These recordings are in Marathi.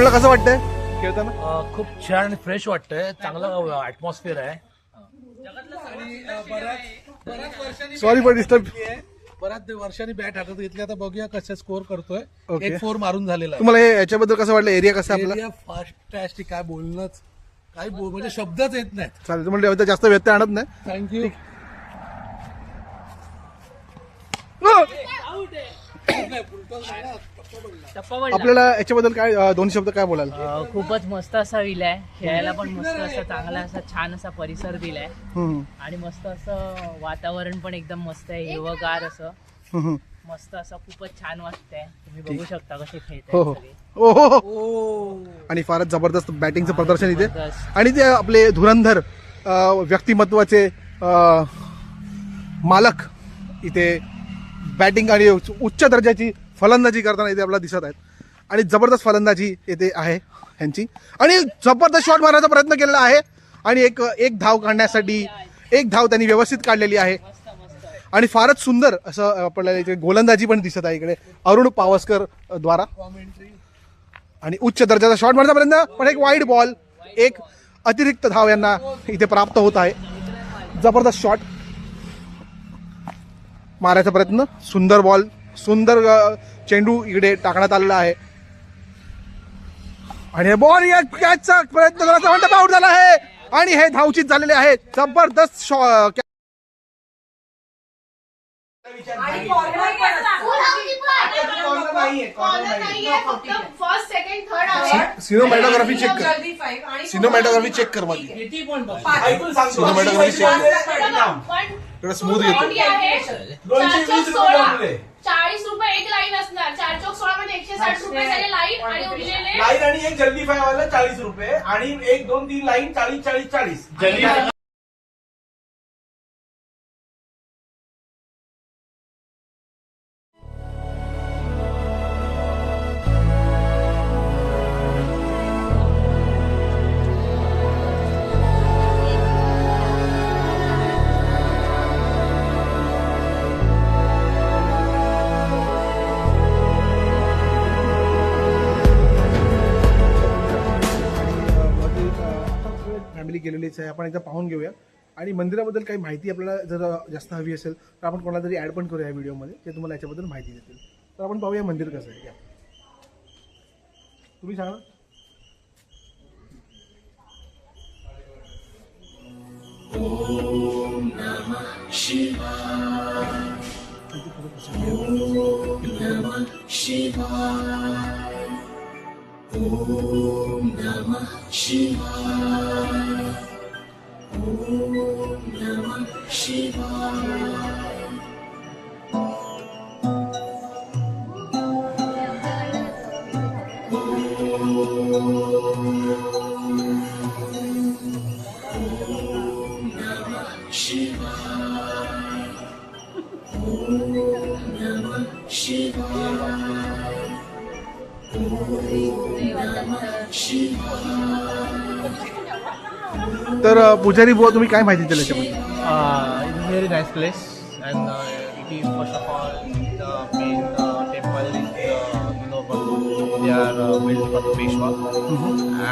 आपल्याला कसं वाटतंय खेळताना? खूप छान आणि फ्रेश वाटतंय, चांगलं ऍटमॉस्फिअर आहे. Sorry for disturb. बऱ्याच वर्षांनी बॅट हातात घेतली, आता बघूया कसं स्कोर करतोय. Okay. एक 4 मारून झालेला आहे. तुम्हाला हे याच्याबद्दल कसं वाटलं? एरिया कसं आपला? एरिया फास्ट काय बोलणंच काही म्हणजे शब्दच येत नाहीत. चालेल, तुम्हाला जास्त व्यत्यय आणत नाही. थँक्यू. आपल्याला याच्याबद्दल काय दोन शब्द काय बोलाल? खूपच मस्त असा विला आहे, खेळायला पण मस्त असं चांगला असा छान असा परिसर दिलाय आणि मस्त असं वातावरण पण एकदम मस्त आहे, हिरवगार असं मस्त असं खूपच छान वाटतंय. तुम्ही बघू शकता कसे हो हो खेळताय. हो. आणि फारच जबरदस्त बॅटिंगचं प्रदर्शन इथे. आणि ते आपले धुरंधर व्यक्तिमत्वाचे मालक इथे बॅटिंग आणि उच्च दर्जाची फलंदाजी करताना इथे आपल्याला दिसत आहेत. आणि जबरदस्त फलंदाजी येथे आहे ह्यांची. आणि जबरदस्त शॉट मारण्याचा प्रयत्न केलेला आहे आणि एक धाव काढण्यासाठी एक धाव त्यांनी व्यवस्थित काढलेली आहे. आणि फारच सुंदर असं आपल्याला इथे गोलंदाजी पण दिसत आहे इकडे अरुण पावसकर द्वारा. आणि उच्च दर्जाचा शॉट मारण्याचा प्रयत्न, पण एक वाईड बॉल, एक अतिरिक्त धाव यांना इथे प्राप्त होत आहे. जबरदस्त शॉट मारायचा प्रयत्न, सुंदर बॉल, सुंदर चेंडू इकडे टाकण्यात आलेला आहे. आणि बॉल कॅचचा प्रयत्न करायचा म्हणता आउट झाला आहे आणि हे धावचित झालेले आहे. जबरदस्त सिनेमॅटोग्राफी चेक कर, सिनेमॅटोग्राफी चेक कर माझी. सिनेमॅटोग्राफी चेक कर, स्मूथ घेतो. 40 रुपये एक लाईन असणार, 4 चौक 16 म्हणजे 160 रुपये झाले लाईन आणि उरलेले लाईन आणि एक जल्दी फाय वाला 40 रुपये आणि 1 2 3 लाईन 40 40 40. फॅमिली गेलेलीच आहे. आपण एकदा पाहून घेऊया आणि मंदिराबद्दल काही माहिती आपल्याला जर जास्त हवी असेल तर आपण कोणाला तरी ऍड पण करूया या व्हिडिओमध्ये, ते तुम्हाला याच्याबद्दल माहिती देतील. तर आपण पाहूया मंदिर कसं आहे. तुम्ही सांगा. ओम नमः शिवाय. ओम नमः शिवाय. ओम नमः शिवाय. ओम नमः शिवाय. तर पुजारी बुवा, तुम्ही काय माहिती दिली याच्याबद्दल? It's a very nice place, and it is first of all the main temple is they are built for the Peshwa,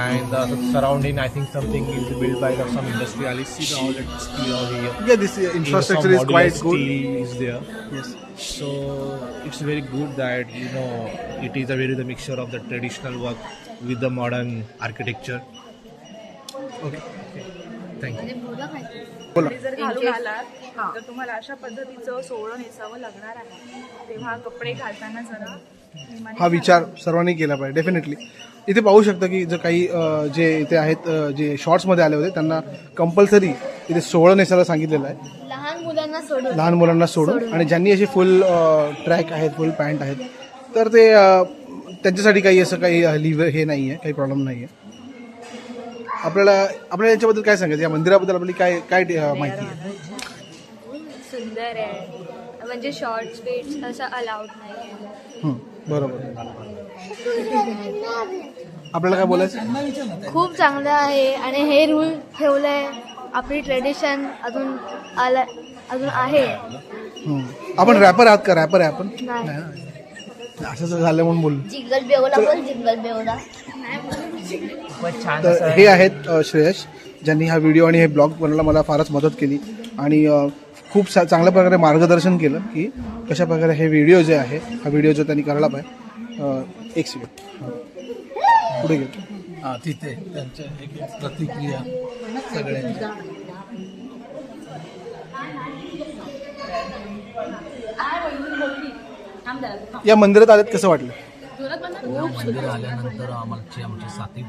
and the surrounding I think something is built by some industrialists. See all that steel all here. Yeah, this infrastructure is quite good. Steel is there. Yes. So it's very good that it is the mixture of the traditional work with the modern architecture. Okay. Thank you. बोला. जर घालून आलात तर तुम्हाला अशा पद्धतीचं सोहळं नेसावं लागणार आहे. तेव्हा कपडे घालताना जरा हा विचार सर्वांनी केला पाहिजे डेफिनेटली. इथे पाहू शकता की जर काही जे इथे आहेत जे शॉर्ट्समध्ये आले होते त्यांना कंपल्सरी इथे सोहळं नेसायला सांगितलेलं आहे, लहान मुलांना सोडून. आणि ज्यांनी असे फुल ट्रॅक आहेत, फुल पॅन्ट आहेत, तर ते त्यांच्यासाठी काही असं काही हे नाही आहे, काही प्रॉब्लेम नाही आहे. आपल्याला याच्याबद्दल काय सांगायचं, या मंदिराबद्दल आपली काय काय माहिती आहे? सुंदर आहे, म्हणजे शॉर्ट्स पेट्स असं अलाउड नाही. बरोबर. आपल्याला काय बोलायचं? खूप चांगलं आहे आणि हे रूल ठेवलंय, आपली ट्रेडिशन अजून आहे. आपण रॅपर आहात का? रॅपर आहे आपण? नाही. असं झालं म्हणून बोललो. जिंगल बेवला बोल, जिंगल बेवला. खूपच छान तर असं हे आहेत श्रेयश, ज्यांनी हा व्हिडिओ आणि हे ब्लॉग बनवायला मला फारच मदत केली आणि खूप चांगल्या प्रकारे मार्गदर्शन केलं की कशा प्रकारे हे व्हिडिओ जे आहे हा व्हिडिओ जो त्यांनी करायला पाहिजे. एक सेकंड पुढे गेलो. हा तिथे त्यांच्या एक प्रतिक्रिया सगळ्यांच्या. या मंदिरात आलेत कसं वाटलं? मंदिर आल्यानंतर आमचे सात्विक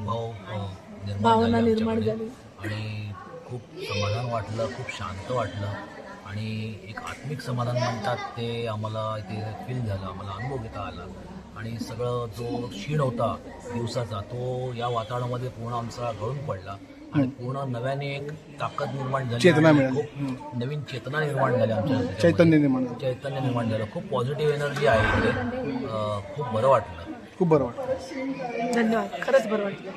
भावना निर्माण झाली आणि खूप समाधान वाटलं, खूप शांत वाटलं आणि एक आत्मिक समाधान म्हणतात ते आम्हाला इथे फील झालं, आम्हाला अनुभव घेता आला आणि सगळं जो क्षीण होता दिवसाचा तो या वातावरणामध्ये पूर्ण आमचा गळून पडला आणि पूर्ण नव्याने एक ताकद निर्माण झाली, चेतना मिळाली. खूप नवीन चेतना निर्माण झाली आमच्या चैतन्य निर्माण चैतन्य निर्माण झालं. खूप पॉझिटिव्ह एनर्जी आहे इथे. खूप बरं वाटलं. खूप बरं वाटलं. धन्यवाद, खरंच बरं वाटलं.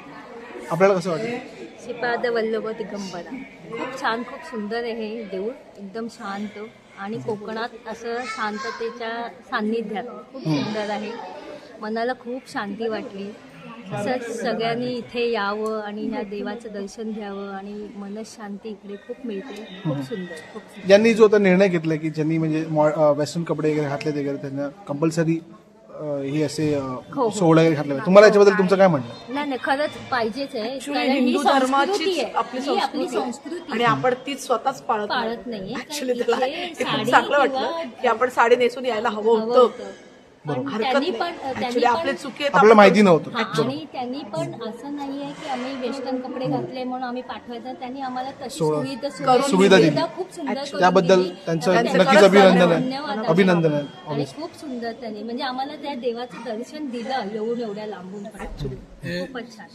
आपल्याला कसं वाटलं? श्रीपाद वल्लभ दिगंबरा खूप छान, खूप सुंदर आहे हे देऊळ, एकदम शांत आणि कोकणात असं शांततेच्या सान्निध्यात खूप सुंदर आहे. मनाला खूप शांती वाटली. असंच सगळ्यांनी इथे यावं आणि ह्या देवाचं दर्शन घ्यावं आणि मनशांती इकडे खूप मिळते. खूप सुंदर, खूप सुंदर. ज्यांनी जो आता निर्णय घेतला की ज्यांनी म्हणजे वेस्टर्न कपडे वगैरे घातले वगैरे त्यांना कंपल्सरी हे असे सोहळा वगैरे घातले. तुम्हाला याच्याबद्दल तुमचं काय म्हणणं? नाही खरंच पाहिजेच आहे, Actually कारण ही हिंदू संस्कृती धर्माची आहे. आपली ही आपली संस्कृती संस्कृती आणि आपण ती स्वतःच पाळत नाहीये. ऍक्च्युली तर त्याला इथे हे खूप साडी चांगलं वाटलं किंवा की आपण साडी नेसून यायला हवं हवं होतं. होतं. पण हरकत त्यांनी नाही. पण Actually आपले चुकी आहेत, आपल्याला आपण माहिती नव्हतं. हा, आणि त्यांनी पण असं नाहीये की आम्ही वेस्टर्न कपडे घातले म्हणून आम्ही पाठवायचं. त्यांनी आम्हाला तशी सुविधा दिली. खूप सुंदर करून त्याबद्दल दिली. त्यांचं त्यांचं नक्कीच खरंच अभिनंदन आहे. धन्यवाद. अभिनंदन आहे. आणि खूप सुंदर त्यांनी म्हणजे आम्हाला त्या देवाचं दर्शन दिलं एवढ्या लांबून. खूपच छान.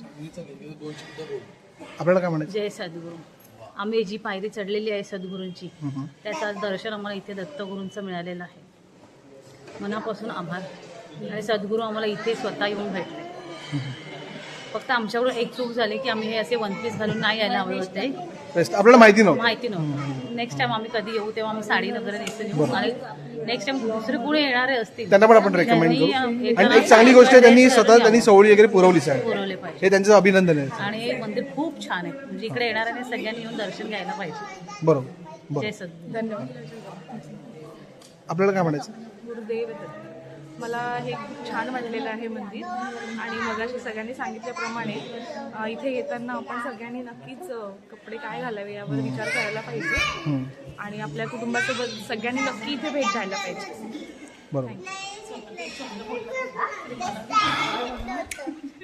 आपल्याला काय म्हणायचं? जय सद्गुरू. आम्ही जी पायरी चढलेली आहे सद्गुरूंची त्याचं दर्शन आम्हाला इथे दत्तगुरूंचं मिळालेलं आहे. मनापासून आभार. आणि सद्गुरू आम्हाला इथे स्वतः येऊन भेटले. फक्त आमच्याकडून एक चूक झाली की आम्ही हे असे वन पीस घालून नाही यायला हवे होते. आपल्याला माहिती नव्हतं. माहिती नव्हतं. नेक्स्ट टाइम आम्ही कधी येऊ तेव्हा आम्ही साडी वगैरे नेसून येऊ आणि नेक्स्ट टाइम दुसरे पुढे येणारे असतील त्यांना पण आपण रेकमेंड करू. त्यांनी आणि एक चांगली गोष्ट आहे त्यांनी स्वतः त्यांनी सवळी वगैरे पुरवली आहे. पुरवले पाहिजे. हे त्यांचं अभिनंदन आहे. आणि हे मंदिर खूप छान आहे. म्हणजे इकडे येणाऱ्यांनी सगळ्यांनी येऊन दर्शन घ्यायला पाहिजे. बरोबर. जय सद्गुरू. धन्यवाद. आपल्याला काय म्हणायचं? गुरुदेव दत्त. मला हे खूप छान वाटलेलं आहे मंदिर आणि मगाशी सगळ्यांनी सांगितल्याप्रमाणे इथे येताना आपण सगळ्यांनी नक्कीच कपडे काय घालावे यावर विचार करायला पाहिजे आणि आपल्या कुटुंबासोबत सगळ्यांनी नक्की इथे भेट द्यायला पाहिजे. बरोबर.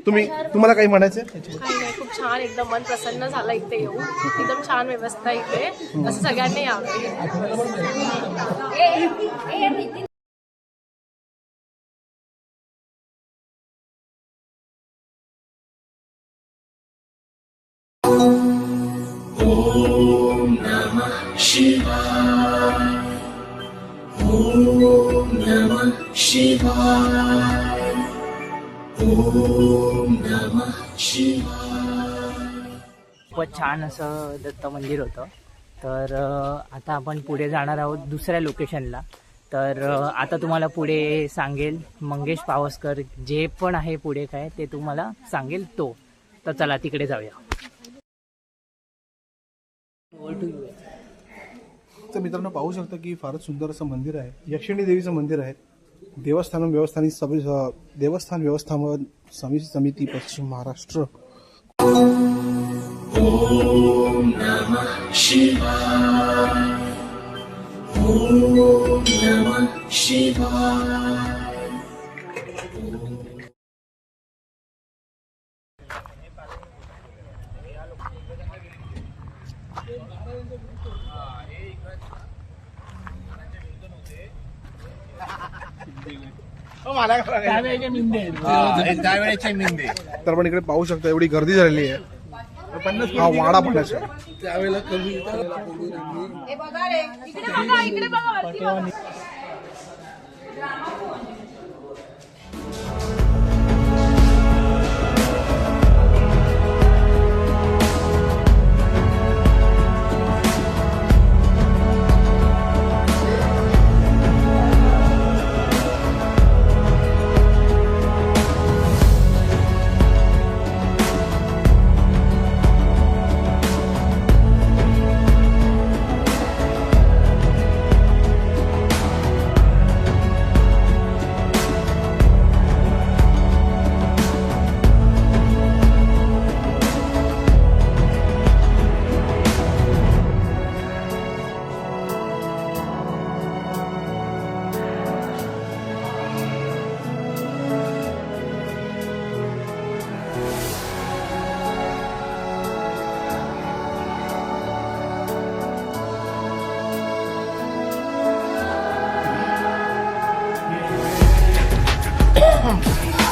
तुम्हाला काही म्हणायचं? काही नाही, खूप छान, एकदम मन प्रसन्न झालं इथे येऊन. एकदम छान व्यवस्था इथे, असं सगळ्यांनी यावं. Om Namah Shivaya. Om Namah Shivaya. Om Namah Shivaya. खूपच छान असं दत्त मंदिर होतं. तर आता आपण पुढे जाणार आहोत दुसऱ्या लोकेशनला. तर आता तुम्हाला पुढे सांगेल मंगेश पावसकर, जे पण आहे पुढे काय ते तुम्हाला सांगेल तो. तर चला तिकडे जाऊया. तर मित्रांनो पाहू शकता की फारच सुंदर असं मंदिर आहे. यक्षिणी देवीचं मंदिर आहे. देवस्थान व्यवस्थापन समिती पश्चिम Maharashtra. Om Namah Shivaya. Om Namah Shivaya. तर आपण इकडे पाहू शकता एवढी गर्दी झालेली आहे. हा वाडा पाण्याचा त्यावेळेला कमी इकडे बघा वरती बघा. आहे